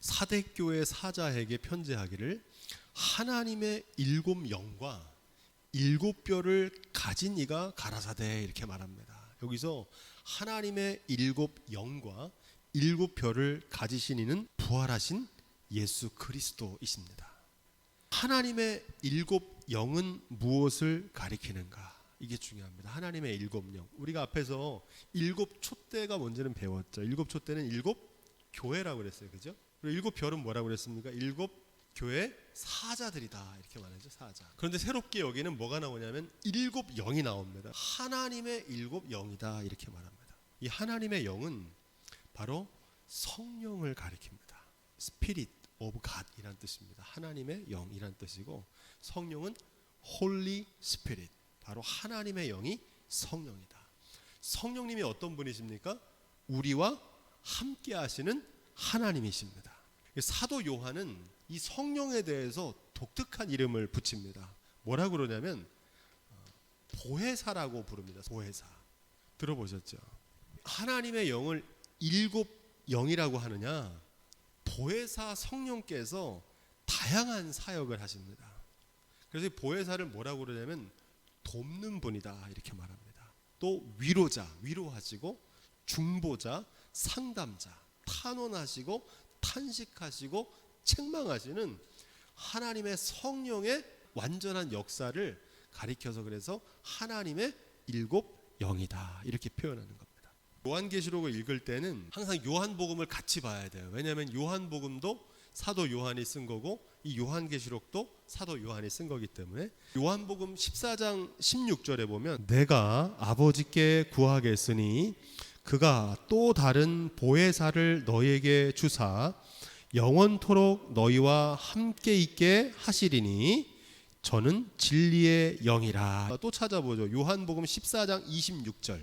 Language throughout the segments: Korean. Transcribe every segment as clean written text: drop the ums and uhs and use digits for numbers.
사대교회 사자에게 편지하기를 하나님의 일곱 영과 일곱 뼈를 가진 이가 가라사대 이렇게 말합니다. 여기서 하나님의 일곱 영과 일곱 뼈를 가지신 이는 부활하신 예수 그리스도이십니다. 하나님의 일곱 영은 무엇을 가리키는가? 이게 중요합니다. 하나님의 일곱 영. 우리가 앞에서 일곱 촛대가 뭔지는 배웠죠. 일곱 촛대는 일곱 교회라고 그랬어요. 그죠? 그리고 일곱 별은 뭐라고 그랬습니까? 일곱 교회 사자들이다 이렇게 말하죠. 사자. 그런데 새롭게 여기는 뭐가 나오냐면 일곱 영이 나옵니다. 하나님의 일곱 영이다 이렇게 말합니다. 이 하나님의 영은 바로 성령을 가리킵니다. Spirit of God 이란 뜻입니다. 하나님의 영이란 뜻이고 성령은 Holy Spirit, 바로 하나님의 영이 성령이다. 성령님이 어떤 분이십니까? 우리와 함께 하시는 하나님이십니다. 사도 요한은 이 성령에 대해서 독특한 이름을 붙입니다. 뭐라고 그러냐면 보혜사라고 부릅니다. 보혜사. 들어보셨죠? 하나님의 영을 일곱 영이라고 하느냐? 보혜사 성령께서 다양한 사역을 하십니다. 그래서 보혜사를 뭐라고 그러냐면 돕는 분이다 이렇게 말합니다. 또 위로자, 위로하시고 중보자, 상담자, 탄원하시고 탄식하시고 책망하시는 하나님의 성령의 완전한 역사를 가리켜서 그래서 하나님의 일곱 영이다 이렇게 표현하는 겁니다. 요한계시록을 읽을 때는 항상 요한복음을 같이 봐야 돼요. 왜냐하면 요한복음도 사도 요한이 쓴 거고 이 요한계시록도 사도 요한이 쓴 거기 때문에 요한복음 14장 16절에 보면 내가 아버지께 구하겠으니 그가 또 다른 보혜사를 너희에게 주사 영원토록 너희와 함께 있게 하시리니 저는 진리의 영이라. 또 찾아보죠. 요한복음 14장 26절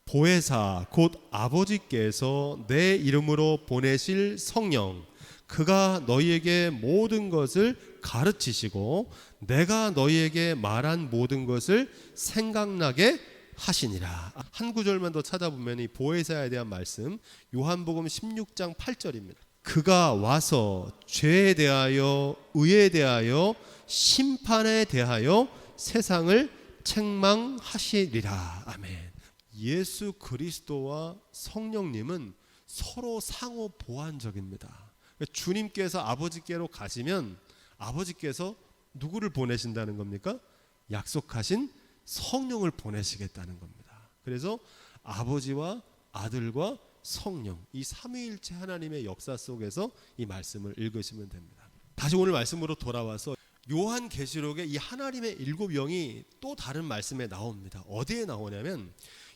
보혜사 곧 아버지께서 내 이름으로 보내실 성령 그가 너희에게 모든 것을 가르치시고 내가 너희에게 말한 모든 것을 생각나게 하시니라. 한 구절만 더 찾아보면 이 보혜사에 대한 말씀 요한복음 16장 8절입니다. 그가 와서 죄에 대하여 의에 대하여 심판에 대하여 세상을 책망하시리라. 아멘. 예수 그리스도와 성령님은 서로 상호 보완적입니다. 주님께서 아버지께로 가시면 아버지께서 누구를 보내신다는 겁니까? 약속하신 성령을 보내시겠다는 겁니다. 그래서 아버지와 아들과 성령 이 삼위일체 하나님의 역사 속에서 이 말씀을 읽으시면 됩니다. 다시 오늘 말씀으로 돌아와서 요한계시록에 이 하나님의 일곱 영이 또 다른 말씀에 나옵니다. 어디에 나오냐면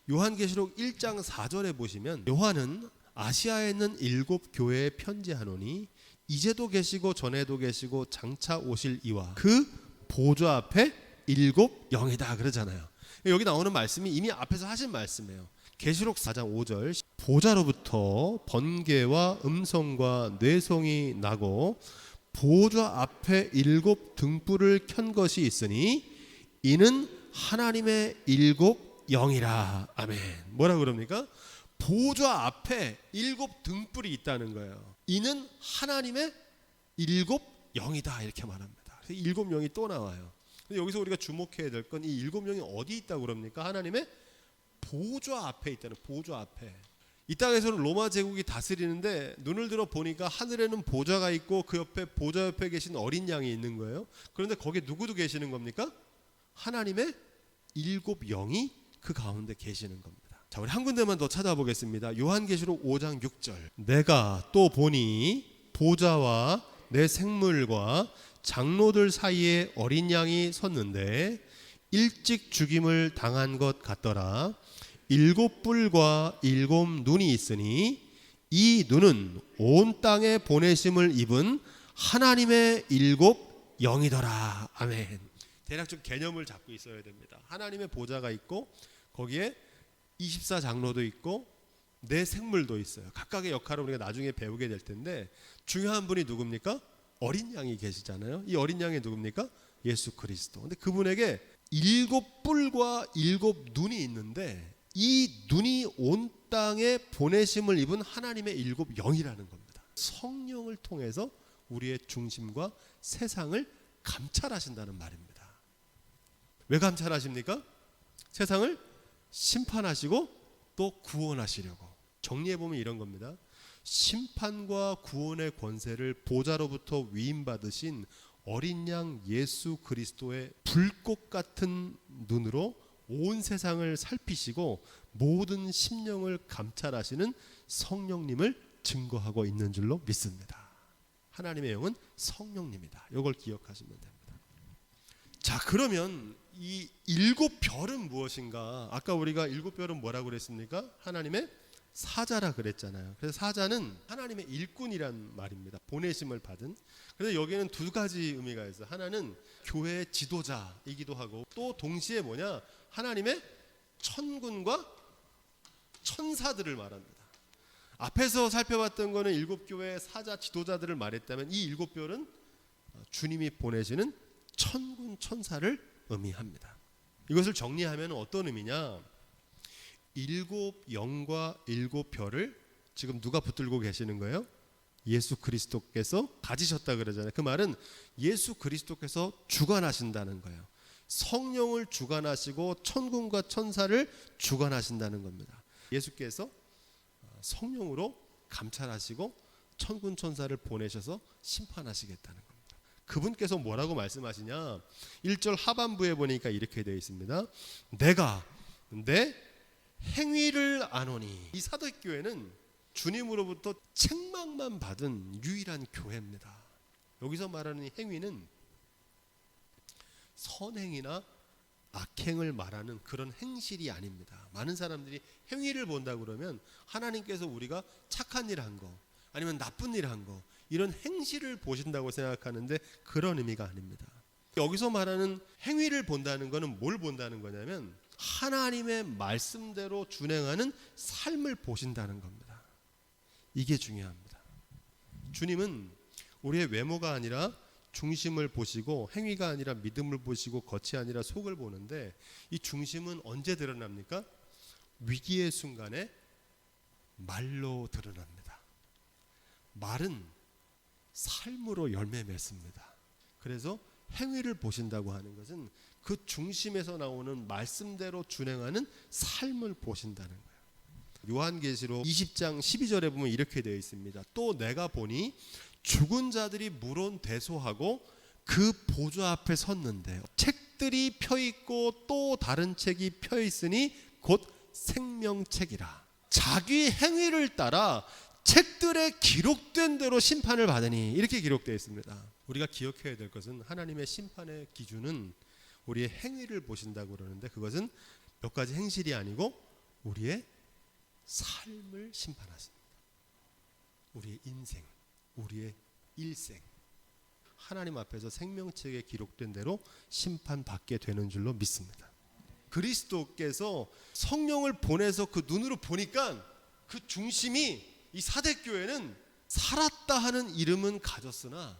요한계시록 1장 4절에 보시면 요한은 아시아에 있는 일곱 교회에 편지하노니 이제도 계시고 전에도 계시고 장차 오실 이와 그 보좌 앞에 일곱 영이다 그러잖아요. 여기 나오는 말씀이 이미 앞에서 하신 말씀이에요. 계시록 4장 5절 보좌로부터 번개와 음성과 뇌성이 나고 보좌 앞에 일곱 등불을 켠 것이 있으니 이는 하나님의 일곱 영이라. 아멘. 뭐라 그럽니까? 보좌 앞에 일곱 등불이 있다는 거예요. 이는 하나님의 일곱 영이다 이렇게 말합니다. 일곱 영이 또 나와요. 근데 여기서 우리가 주목해야 될 건 이 일곱 영이 어디 있다고 그럽니까? 하나님의 보좌 앞에 있다는. 보좌 앞에. 이 땅에서는 로마 제국이 다스리는데 눈을 들어 보니까 하늘에는 보좌가 있고 그 옆에 보좌 옆에 계신 어린 양이 있는 거예요. 그런데 거기에 누구도 계시는 겁니까? 하나님의 일곱 영이 그 가운데 계시는 겁니다. 자, 우리 한 군데만 더 찾아보겠습니다. 요한계시록 5장 6절 내가 또 보니 보좌와 내 생물과 장로들 사이에 어린 양이 섰는데 일찍 죽임을 당한 것 같더라. 일곱 뿔과 일곱 눈이 있으니 이 눈은 온 땅에 보내심을 입은 하나님의 일곱 영이더라. 아멘. 대략 좀 개념을 잡고 있어야 됩니다. 하나님의 보좌가 있고 거기에 24장로도 있고 내 생물도 있어요. 각각의 역할을 우리가 나중에 배우게 될 텐데 중요한 분이 누굽니까? 어린 양이 계시잖아요. 이 어린 양이 누굽니까? 예수 그리스도. 근데 그분에게 일곱 뿔과 일곱 눈이 있는데 이 눈이 온 땅에 보내심을 입은 하나님의 일곱 영이라는 겁니다. 성령을 통해서 우리의 중심과 세상을 감찰하신다는 말입니다. 왜 감찰하십니까? 세상을 심판하시고 또 구원하시려고. 정리해보면 이런 겁니다. 심판과 구원의 권세를 보좌로부터 위임받으신 어린 양 예수 그리스도의 불꽃 같은 눈으로 온 세상을 살피시고 모든 심령을 감찰하시는 성령님을 증거하고 있는 줄로 믿습니다. 하나님의 영은 성령님이다. 이걸 기억하시면 됩니다. 자, 그러면 이 7별은 무엇인가? 아까 우리가 7별은 뭐라고 그랬습니까? 하나님의 사자라 그랬잖아요. 그래서 사자는 하나님의 일꾼이란 말입니다. 보내심을 받은. 그래서 여기는 두 가지 의미가 있어요. 하나는 교회의 지도자이기도 하고 또 동시에 뭐냐? 하나님의 천군과 천사들을 말합니다. 앞에서 살펴봤던 거는 7교회의 사자 지도자들을 말했다면 이 7별은 주님이 보내시는 천군 천사를 의미합니다. 이것을 정리하면 어떤 의미냐? 7 영과 7별을 지금 누가 붙들고 계시는 거예요? 예수 그리스도께서 가지셨다 그러잖아요. 그 말은 예수 그리스도께서 주관하신다는 거예요. 성령을 주관하시고 천군과 천사를 주관하신다는 겁니다. 예수께서 성령으로 감찰하시고 천군 천사를 보내셔서 심판하시겠다는 겁니다. 그분께서 뭐라고 말씀하시냐? 1절 하반부에 보니까 이렇게 되어 있습니다. 내가 내 행위를 아노니. 이 사도교회는 주님으로부터 책망만 받은 유일한 교회입니다. 여기서 말하는 행위는 선행이나 악행을 말하는 그런 행실이 아닙니다. 많은 사람들이 행위를 본다 그러면 하나님께서 우리가 착한 일 한 거 아니면 나쁜 일 한 거 이런 행실을 보신다고 생각하는데 그런 의미가 아닙니다. 여기서 말하는 행위를 본다는 것은 뭘 본다는 거냐면 하나님의 말씀대로 준행하는 삶을 보신다는 겁니다. 이게 중요합니다. 주님은 우리의 외모가 아니라 중심을 보시고 행위가 아니라 믿음을 보시고 겉이 아니라 속을 보는데 이 중심은 언제 드러납니까? 위기의 순간에 말로 드러납니다. 말은 삶으로 열매 맺습니다. 그래서 행위를 보신다고 하는 것은 그 중심에서 나오는 말씀대로 준행하는 삶을 보신다는 거예요. 요한계시록 20장 12절에 보면 이렇게 되어 있습니다. 또 내가 보니 죽은 자들이 물론대소하고 그 보좌 앞에 섰는데 책들이 펴있고 또 다른 책이 펴있으니 곧 생명책이라. 자기 행위를 따라 책들에 기록된 대로 심판을 받으니 이렇게 기록되어 있습니다. 우리가 기억해야 될 것은 하나님의 심판의 기준은 우리의 행위를 보신다고 그러는데 그것은 몇 가지 행실이 아니고 우리의 삶을 심판하십니다. 우리의 인생, 우리의 일생 하나님 앞에서 생명책에 기록된 대로 심판받게 되는 줄로 믿습니다. 그리스도께서 성령을 보내서 그 눈으로 보니까 그 중심이 이 사대교회는 살았다 하는 이름은 가졌으나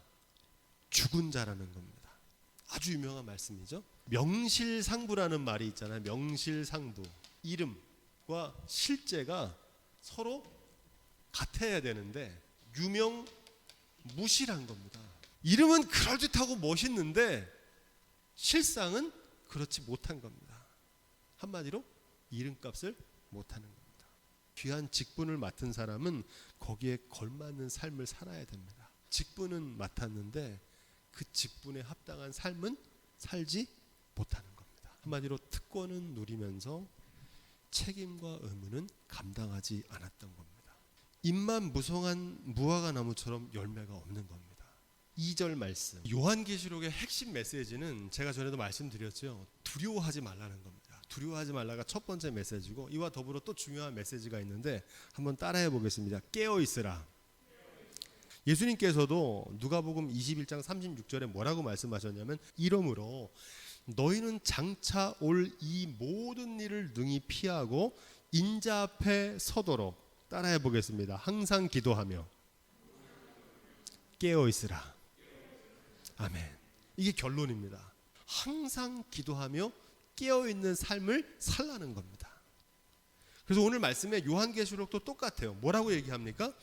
죽은 자라는 겁니다. 아주 유명한 말씀이죠. 명실상부라는 말이 있잖아요. 명실상부. 이름과 실제가 서로 같아야 되는데 유명무실한 겁니다. 이름은 그럴듯하고 멋있는데 실상은 그렇지 못한 겁니다. 한마디로 이름값을 못하는 겁니다. 귀한 직분을 맡은 사람은 거기에 걸맞는 삶을 살아야 됩니다. 직분은 맡았는데 그 직분에 합당한 삶은 살지 못하는 겁니다. 한마디로 특권은 누리면서 책임과 의무는 감당하지 않았던 겁니다. 잎만 무성한 무화과나무처럼 열매가 없는 겁니다. 2절 말씀, 요한계시록의 핵심 메시지는 제가 전에도 말씀드렸죠. 두려워하지 말라는 겁니다. 두려워하지 말라가 첫 번째 메시지고 이와 더불어 또 중요한 메시지가 있는데 한번 따라해 보겠습니다. 깨어 있으라. 예수님께서도 누가복음 21장 36절에 뭐라고 말씀하셨냐면 이러므로 너희는 장차 올 이 모든 일을 능히 피하고 인자 앞에 서도록 따라해 보겠습니다. 항상 기도하며 깨어 있으라. 아멘. 이게 결론입니다. 항상 기도하며 깨어있는 삶을 살라는 겁니다. 그래서 오늘 말씀에 요한계시록도 똑같아요. 뭐라고 얘기합니까?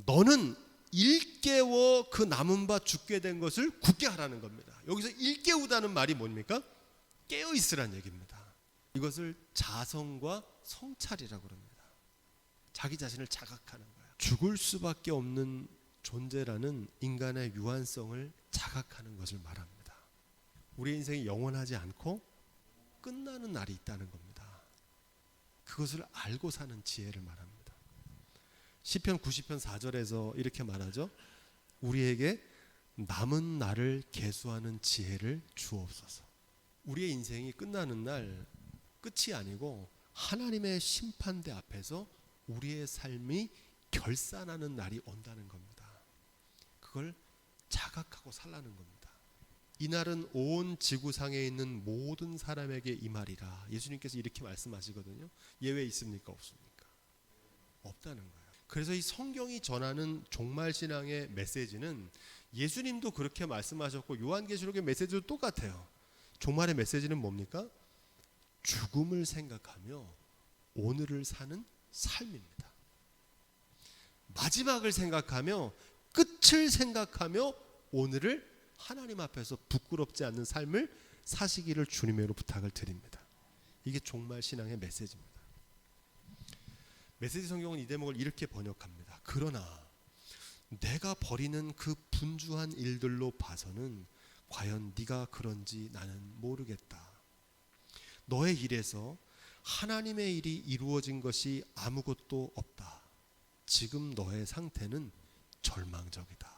너는 일깨워 그 남은 바 죽게 된 것을 굳게 하라는 겁니다. 여기서 일깨우다는 말이 뭡니까? 깨어 있으란 얘기입니다. 이것을 자성과 성찰이라고 합니다. 자기 자신을 자각하는 거예요. 죽을 수밖에 없는 존재라는 인간의 유한성을 자각하는 것을 말합니다. 우리의 인생이 영원하지 않고 끝나는 날이 있다는 겁니다. 그것을 알고 사는 지혜를 말합니다. 시편 90편 4절에서 이렇게 말하죠. 우리에게 남은 날을 계수하는 지혜를 주옵소서. 우리의 인생이 끝나는 날 끝이 아니고 하나님의 심판대 앞에서 우리의 삶이 결산하는 날이 온다는 겁니다. 그걸 자각하고 살라는 겁니다. 이날은 온 지구상에 있는 모든 사람에게 이 말이라. 예수님께서 이렇게 말씀하시거든요. 예외 있습니까? 없습니까? 없다는 거예요. 그래서 이 성경이 전하는 종말신앙의 메시지는 예수님도 그렇게 말씀하셨고 요한계시록의 메시지도 똑같아요. 종말의 메시지는 뭡니까? 죽음을 생각하며 오늘을 사는 삶입니다. 마지막을 생각하며 끝을 생각하며 오늘을 하나님 앞에서 부끄럽지 않는 삶을 사시기를 주님으로 부탁을 드립니다. 이게 종말신앙의 메시지입니다. 메시지 성경은 이 대목을 이렇게 번역합니다. 그러나 내가 벌이는 그 분주한 일들로 봐서는 과연 네가 그런지 나는 모르겠다. 너의 일에서 하나님의 일이 이루어진 것이 아무것도 없다. 지금 너의 상태는 절망적이다.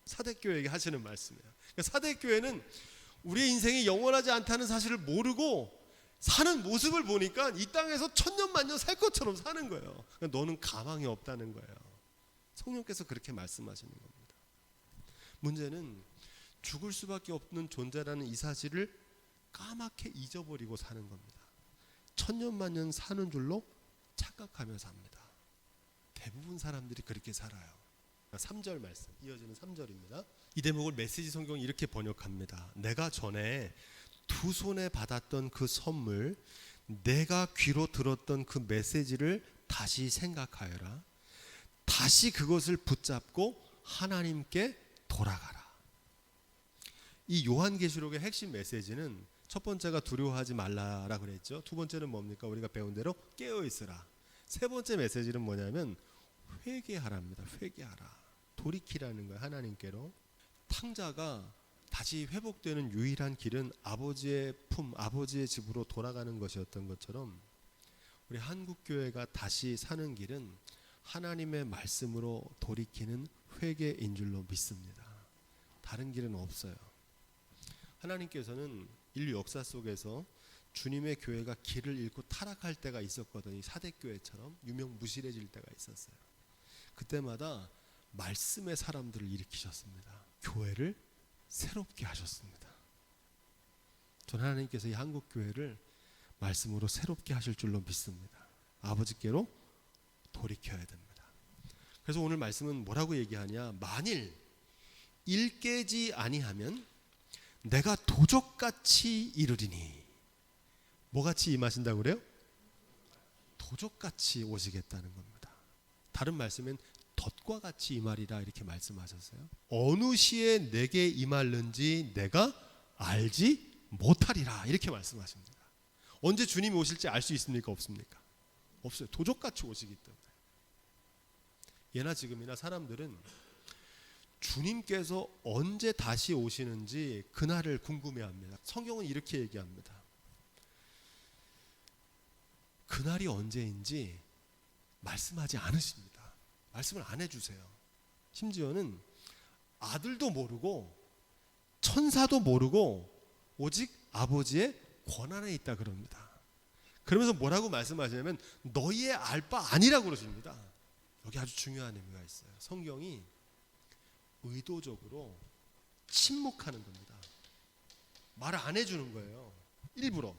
사대교회에게 하시는 말씀이에요. 그러니까 사대교회는 우리의 인생이 영원하지 않다는 사실을 모르고 사는 모습을 보니까 이 땅에서 천년만년 살 것처럼 사는 거예요. 그러니까 너는 가망이 없다는 거예요. 성령께서 그렇게 말씀하시는 겁니다. 문제는 죽을 수밖에 없는 존재라는 이 사실을 까맣게 잊어버리고 사는 겁니다. 천년만년 사는 줄로 착각하며 삽니다. 대부분 사람들이 그렇게 살아요. 3절 말씀, 이어지는 3절입니다. 이 대목을 메시지 성경이 이렇게 번역합니다. 내가 전에 두 손에 받았던 그 선물, 내가 귀로 들었던 그 메시지를 다시 생각하여라. 다시 그것을 붙잡고 하나님께 돌아가라. 이 요한계시록의 핵심 메시지는 첫 번째가 두려워하지 말라라고 그랬죠. 두 번째는 뭡니까? 우리가 배운 대로 깨어 있으라. 세 번째 메시지는 뭐냐면 회개하라입니다. 회개하라. 돌이키라는 거예요. 하나님께로. 탕자가 다시 회복되는 유일한 길은 아버지의 품, 아버지의 집으로 돌아가는 것이었던 것처럼 우리 한국교회가 다시 사는 길은 하나님의 말씀으로 돌이키는 회개인 줄로 믿습니다. 다른 길은 없어요. 하나님께서는 인류 역사 속에서 주님의 교회가 길을 잃고 타락할 때가 있었거든요. 사대교회처럼 유명무실해질 때가 있었어요. 그때마다 말씀의 사람들을 일으키셨습니다. 교회를 새롭게 하셨습니다. 저는 하나님께서 이 한국교회를 말씀으로 새롭게 하실 줄로 믿습니다. 아버지께로 돌이켜야 됩니다. 그래서 오늘 말씀은 뭐라고 얘기하냐? 만일 일 깨지 아니하면 내가 도적같이 이르리니. 뭐같이 임하신다고 그래요? 도적같이 오시겠다는 겁니다. 다른 말씀엔 덫과 같이 임하리라 이렇게 말씀하셨어요. 어느 시에 내게 임할는지 내가 알지 못하리라 이렇게 말씀하십니다. 언제 주님이 오실지 알 수 있습니까? 없습니까? 없어요. 도적같이 오시기 때문에. 예나 지금이나 사람들은 주님께서 언제 다시 오시는지 그날을 궁금해합니다. 성경은 이렇게 얘기합니다. 그날이 언제인지 말씀하지 않으십니다. 말씀을 안 해주세요. 심지어는 아들도 모르고 천사도 모르고 오직 아버지의 권한에 있다 그럽니다. 그러면서 뭐라고 말씀하시냐면 너희의 알 바 아니라고 그러십니다. 여기 아주 중요한 의미가 있어요. 성경이 의도적으로 침묵하는 겁니다. 말을 안 해주는 거예요. 일부러.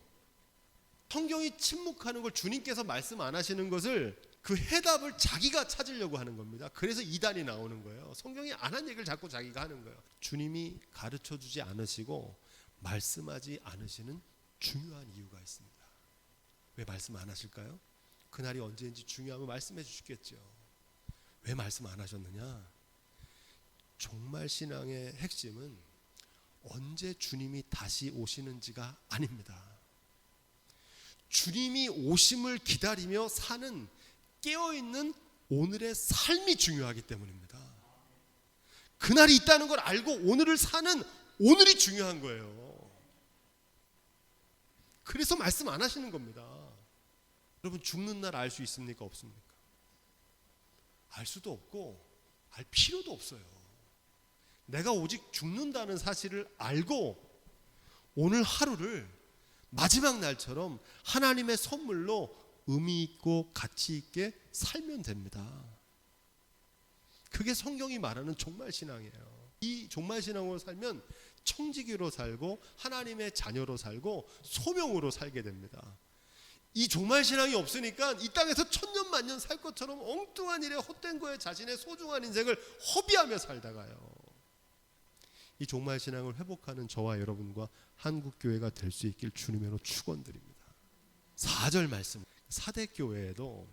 성경이 침묵하는 걸 주님께서 말씀 안 하시는 것을 그 해답을 자기가 찾으려고 하는 겁니다. 그래서 이단이 나오는 거예요. 성경이 안 한 얘기를 자꾸 자기가 하는 거예요. 주님이 가르쳐 주지 않으시고 말씀하지 않으시는 중요한 이유가 있습니다. 왜 말씀 안 하실까요? 그날이 언제인지 중요하면 말씀해 주시겠죠. 왜 말씀 안 하셨느냐? 종말 신앙의 핵심은 언제 주님이 다시 오시는지가 아닙니다. 주님이 오심을 기다리며 사는 깨어있는 오늘의 삶이 중요하기 때문입니다. 그날이 있다는 걸 알고 오늘을 사는 오늘이 중요한 거예요. 그래서 말씀 안 하시는 겁니다. 여러분, 죽는 날 알 수 있습니까? 없습니까? 알 수도 없고 알 필요도 없어요. 내가 오직 죽는다는 사실을 알고 오늘 하루를 마지막 날처럼 하나님의 선물로 의미 있고 가치 있게 살면 됩니다. 그게 성경이 말하는 종말 신앙이에요. 이 종말 신앙으로 살면 청지기로 살고 하나님의 자녀로 살고 소명으로 살게 됩니다. 이 종말 신앙이 없으니까 이 땅에서 천년만년 살 것처럼 엉뚱한 일에 헛된 거에 자신의 소중한 인생을 허비하며 살다가요, 이 종말 신앙을 회복하는 저와 여러분과 한국교회가 될 수 있길 주님으로 축원드립니다. 4절 말씀, 사대교회에도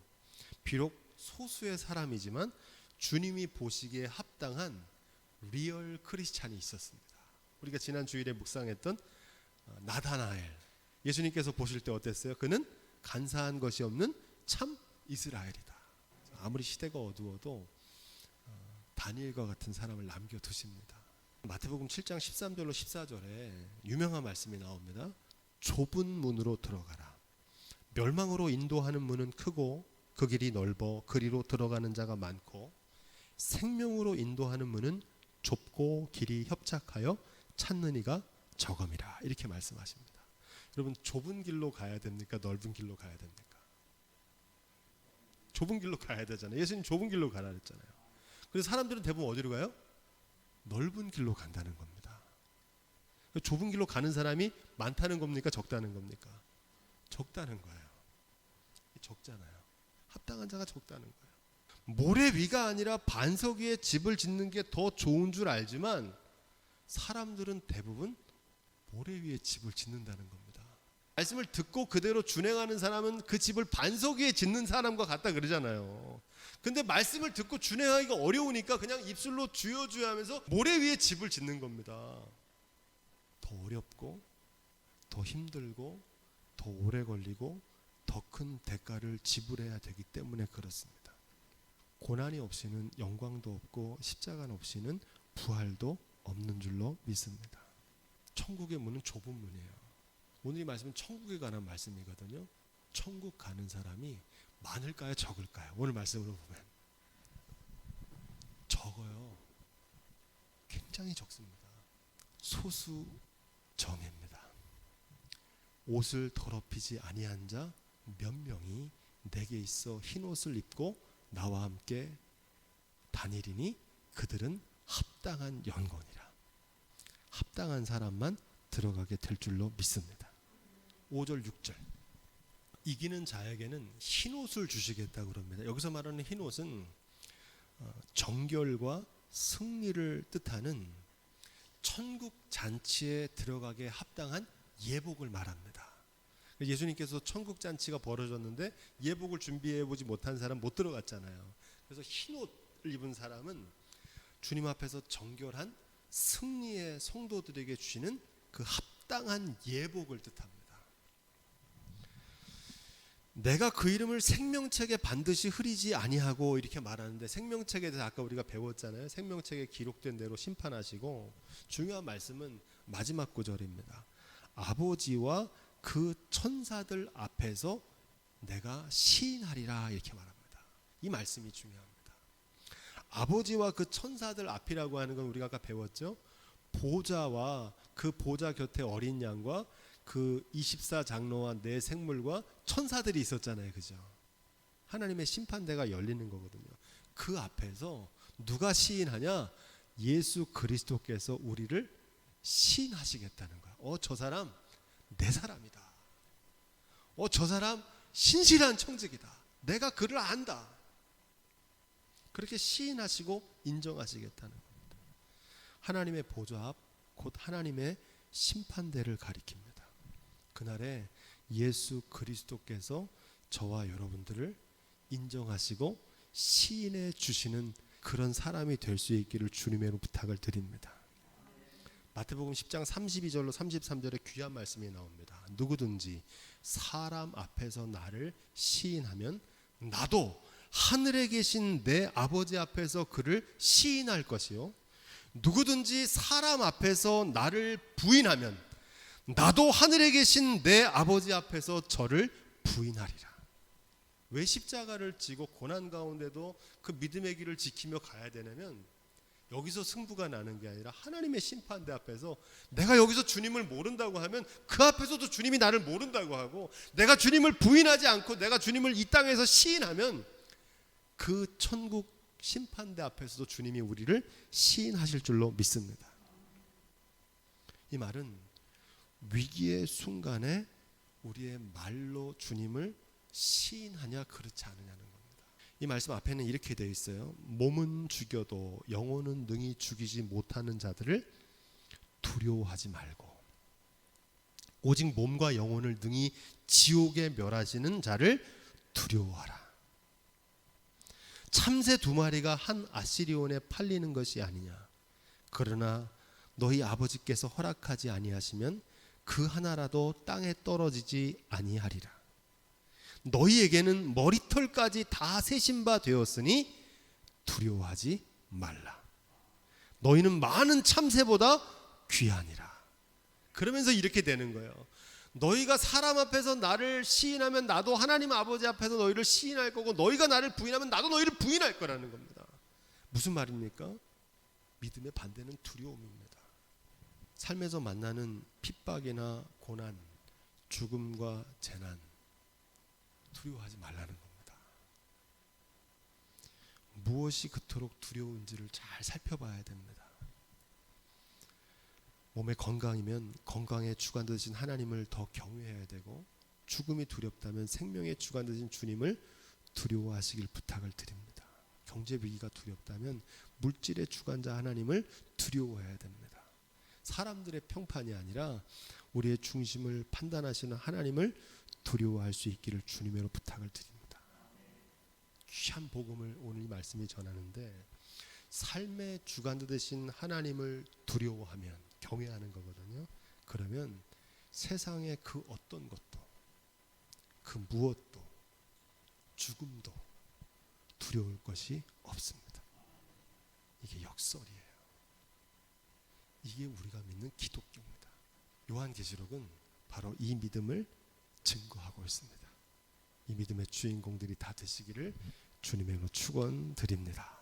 비록 소수의 사람이지만 주님이 보시기에 합당한 리얼 크리스찬이 있었습니다. 우리가 지난 주일에 묵상했던 나다나엘, 예수님께서 보실 때 어땠어요? 그는 간사한 것이 없는 참 이스라엘이다. 아무리 시대가 어두워도 다니엘과 같은 사람을 남겨두십니다. 마태복음 7장 13절로 14절에 유명한 말씀이 나옵니다. 좁은 문으로 들어가라. 멸망으로 인도하는 문은 크고 그 길이 넓어 그리로 들어가는 자가 많고 생명으로 인도하는 문은 좁고 길이 협착하여 찾는 이가 적음이라. 이렇게 말씀하십니다. 여러분, 좁은 길로 가야 됩니까? 넓은 길로 가야 됩니까? 좁은 길로 가야 되잖아요. 예수님 좁은 길로 가라 그랬잖아요. 그래서 사람들은 대부분 어디로 가요? 넓은 길로 간다는 겁니다. 좁은 길로 가는 사람이 많다는 겁니까? 적다는 겁니까? 적다는 거예요. 적잖아요. 합당한 자가 적다는 거예요. 모래 위가 아니라 반석 위에 집을 짓는 게 더 좋은 줄 알지만 사람들은 대부분 모래 위에 집을 짓는다는 겁니다. 말씀을 듣고 그대로 준행하는 사람은 그 집을 반석 위에 짓는 사람과 같다 그러잖아요. 근데 말씀을 듣고 준행하기가 어려우니까 그냥 입술로 주여주여 하면서 모래 위에 집을 짓는 겁니다. 더 어렵고 더 힘들고 더 오래 걸리고 더 큰 대가를 지불해야 되기 때문에 그렇습니다. 고난이 없이는 영광도 없고 십자가 없이는 부활도 없는 줄로 믿습니다. 천국의 문은 좁은 문이에요. 오늘 이 말씀은 천국에 관한 말씀이거든요. 천국 가는 사람이 많을까요? 적을까요? 오늘 말씀으로 보면 적어요. 굉장히 적습니다. 소수 정예입니다. 옷을 더럽히지 아니한 자 몇 명이 내게 있어 흰 옷을 입고 나와 함께 다니리니 그들은 합당한 연건이라. 합당한 사람만 들어가게 될 줄로 믿습니다. 5절 6절, 이기는 자에게는 흰 옷을 주시겠다고 그럽니다. 여기서 말하는 흰 옷은 정결과 승리를 뜻하는 천국 잔치에 들어가게 합당한 예복을 말합니다. 예수님께서 천국 잔치가 벌어졌는데 예복을 준비해보지 못한 사람 못 들어갔잖아요. 그래서 흰 옷을 입은 사람은 주님 앞에서 정결한 승리의 성도들에게 주시는 그 합당한 예복을 뜻합니다. 내가 그 이름을 생명책에 반드시 흐리지 아니하고 이렇게 말하는데, 생명책에 대해서 아까 우리가 배웠잖아요. 생명책에 기록된 대로 심판하시고, 중요한 말씀은 마지막 구절입니다. 아버지와 그 천사들 앞에서 내가 시인하리라 이렇게 말합니다. 이 말씀이 중요합니다. 아버지와 그 천사들 앞이라고 하는 건 우리가 아까 배웠죠. 보좌와 그 보좌 곁에 어린 양과 그 24장로와 네 생물과 천사들이 있었잖아요. 그죠? 하나님의 심판대가 열리는 거거든요. 그 앞에서 누가 시인하냐? 예수 그리스도께서 우리를 시인하시겠다는 거야. 저 사람 내 사람이다. 저 사람 신실한 청지기다. 내가 그를 안다. 그렇게 시인하시고 인정하시겠다는 겁니다. 하나님의 보좌 앞, 곧 하나님의 심판대를 가리킵니다. 그날에 예수 그리스도께서 저와 여러분들을 인정하시고 시인해 주시는 그런 사람이 될 수 있기를 주님의 부탁을 드립니다. 마태복음 10장 32절로 33절에 귀한 말씀이 나옵니다. 누구든지 사람 앞에서 나를 시인하면 나도 하늘에 계신 내 아버지 앞에서 그를 시인할 것이요, 누구든지 사람 앞에서 나를 부인하면 나도 하늘에 계신 내 아버지 앞에서 저를 부인하리라. 왜 십자가를 지고 고난 가운데도 그 믿음의 길을 지키며 가야 되냐면, 여기서 승부가 나는 게 아니라 하나님의 심판대 앞에서 내가 여기서 주님을 모른다고 하면 그 앞에서도 주님이 나를 모른다고 하고, 내가 주님을 부인하지 않고 내가 주님을 이 땅에서 시인하면 그 천국 심판대 앞에서도 주님이 우리를 시인하실 줄로 믿습니다. 이 말은 위기의 순간에 우리의 말로 주님을 시인하냐 그렇지 않느냐는 겁니다. 이 말씀 앞에는 이렇게 되어 있어요. 몸은 죽여도 영혼은 능히 죽이지 못하는 자들을 두려워하지 말고, 오직 몸과 영혼을 능히 지옥에 멸하시는 자를 두려워하라. 참새 2마리가 한 아시리온에 팔리는 것이 아니냐. 그러나 너희 아버지께서 허락하지 아니하시면 그 하나라도 땅에 떨어지지 아니하리라. 너희에게는 머리털까지 다 세신 바 되었으니 두려워하지 말라. 너희는 많은 참새보다 귀하니라. 그러면서 이렇게 되는 거예요. 너희가 사람 앞에서 나를 시인하면 나도 하나님 아버지 앞에서 너희를 시인할 거고, 너희가 나를 부인하면 나도 너희를 부인할 거라는 겁니다. 무슨 말입니까? 믿음의 반대는 두려움입니다. 삶에서 만나는 핍박이나 고난, 죽음과 재난, 두려워하지 말라는 겁니다. 무엇이 그토록 두려운지를 잘 살펴봐야 됩니다. 몸의 건강이면 건강에 주관 되신 하나님을 더 경외해야 되고, 죽음이 두렵다면 생명의 주관 되신 주님을 두려워하시길 부탁을 드립니다. 경제 위기가 두렵다면 물질의 주관자 하나님을 두려워해야 됩니다. 사람들의 평판이 아니라 우리의 중심을 판단하시는 하나님을 두려워할 수 있기를 주님으로 부탁을 드립니다. 귀한 복음을 오늘 이 말씀이 전하는데, 삶의 주관자 되신 하나님을 두려워하면 경외하는 거거든요. 그러면 세상의 그 어떤 것도, 그 무엇도, 죽음도 두려울 것이 없습니다. 이게 역설이에요. 이게 우리가 믿는 기독교입니다. 요한계시록은 바로 이 믿음을 증거하고 있습니다. 이 믿음의 주인공들이 다 되시기를 주님의 이름으로 축원드립니다.